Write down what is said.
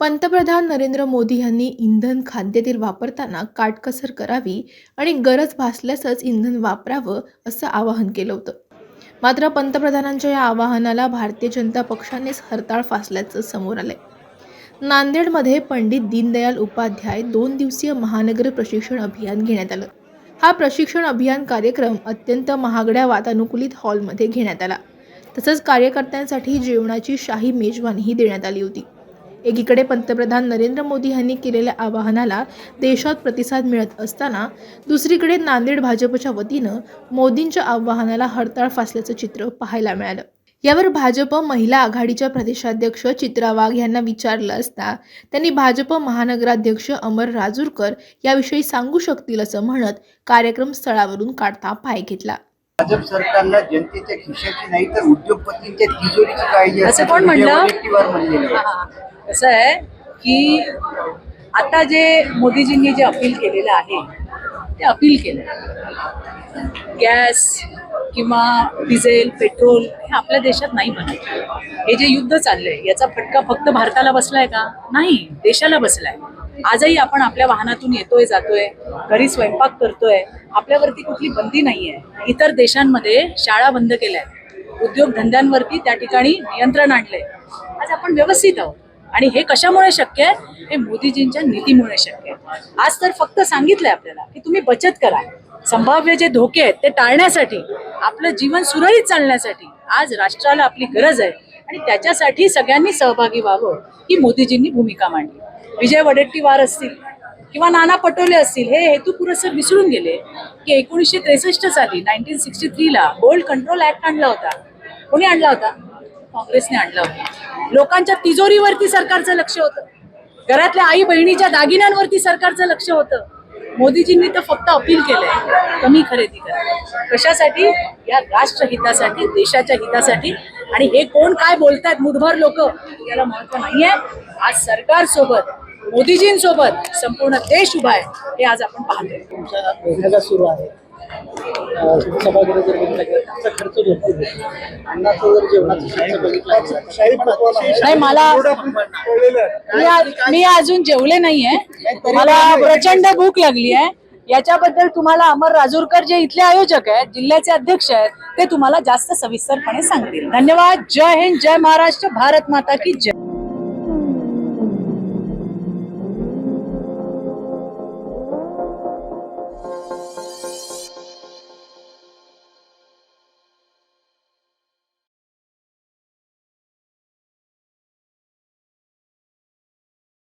पंतप्रधान नरेंद्र मोदी यांनी इंधन खाद्यतेल वापरताना काटकसर करावी आणि गरज भासल्यासच इंधन वापरावं असं आवाहन केलं होतं. मात्र पंतप्रधानांच्या या आवाहनाला भारतीय जनता पक्षानेच हरताळ फासल्याचं समोर आलंय. नांदेडमध्ये पंडित दीनदयाल उपाध्याय 2 दिवसीय महानगर प्रशिक्षण अभियान घेण्यात आलं. हा प्रशिक्षण अभियान कार्यक्रम अत्यंत महागड्या वातानुकूलित हॉलमध्ये घेण्यात आला. तसंच कार्यकर्त्यांसाठी जेवणाची शाही मेजवानीही देण्यात आली होती. एकीकडे पंतप्रधान नरेंद्र मोदी यांनी केलेल्या आवाहनाला देशात प्रतिसाद मिळत असताना दुसरीकडे नांदेड भाजपच्या वतीनं मोदींच्या आवाहनाला हरताळ फासल्याचं चित्र पाहायला मिळालं. यावर भाजप महिला आघाडीच्या प्रदेशाध्यक्ष चित्रा वाघ यांना विचारलं असता त्यांनी भाजप महानगराध्यक्ष अमर राजूरकर याविषयी सांगू शकतील असं म्हणत कार्यक्रम स्थळावरून काढता पाय घेतला. भाजप सरकारला जनतेच्या खिशाची नाही तर उद्योगपतींच्या तिजोरीची काळजी असं कोण म्हणलं? म्हणलेलं आहे. कसं आहे की आता जे मोदीजींनी जे अपील केलेलं आहे ते अपील केलं गॅस किंवा डिझेल पेट्रोल हे आपल्या देशात नाही बनत. हे जे युद्ध चाललंय याचा फटका फक्त भारताला बसलाय का? नाही, देशाला बसलाय. आजही आपण आपल्या वाहनातून येतोय जातोय, घरी स्वयंपाक करतोय, आपल्यावरती कुठली बंदी नाहीये. इतर देशांमध्ये शाळा बंद केल्या, उद्योगधंद्यांवरती त्या ठिकाणी नियंत्रण आणलंय. आज आपण व्यवस्थित आहोत आणि हे कशामुळे शक्य आहे? हे मोदीजींच्या नीतीमुळे शक्य आहे. आज तर फक्त सांगितलंय आपल्याला की तुम्ही बचत करा. संभाव्य जे धोके आहेत ते टाळण्यासाठी, आपलं जीवन सुरळीत चालण्यासाठी आज राष्ट्राला आपली गरज आहे आणि त्याच्यासाठी सगळ्यांनी सहभागी व्हावं ही मोदीजींनी भूमिका मांडली. विजय वडेट्टीवार असतील किंवा नाना पटोले असतील हे हेतू पुरस्सर विसरून गेले की 1963 साली 1963ला गोल्ड कंट्रोल ऍक्ट आणला होता. कोणी आणला होता? काँग्रेसने आणला होता. लोकांच्या तिजोरीवरती सरकारचं लक्ष होतं, घरातल्या आई बहिणीच्या दागिन्यांवरती सरकारचं लक्ष होतं. मोदीजींनी तर फक्त अपील केलंय कमी खरेदी करा. कशासाठी? या राष्ट्रहितासाठी, देशाच्या हितासाठी. आणि हे कोण काय बोलतायत मुठभर लोक याला महत्व नाहीये. आज सरकार सोबत, मोदीजींसोबत संपूर्ण देश उभा आहे हे आज आपण पाहतोय. तुमचा योजना सुरू आहे, सभागृह जर बघितला गेला त्याचा खर्च भरपूर होतो. अन्नाचं जर जेवणाचा खर्च बघितला नाही, मला मी अजून जेवले नाहीये, मला प्रचंड भूक लागली आहे. याच्याबद्दल तुम्हाला अमर राजूरकर जे इथले आयोजक आहेत, जिल्ह्याचे अध्यक्ष आहेत, ते तुम्हाला जास्त सविस्तरपणे सांगतील. धन्यवाद. जय हिंद, जय महाराष्ट्र, भारत माता की जय.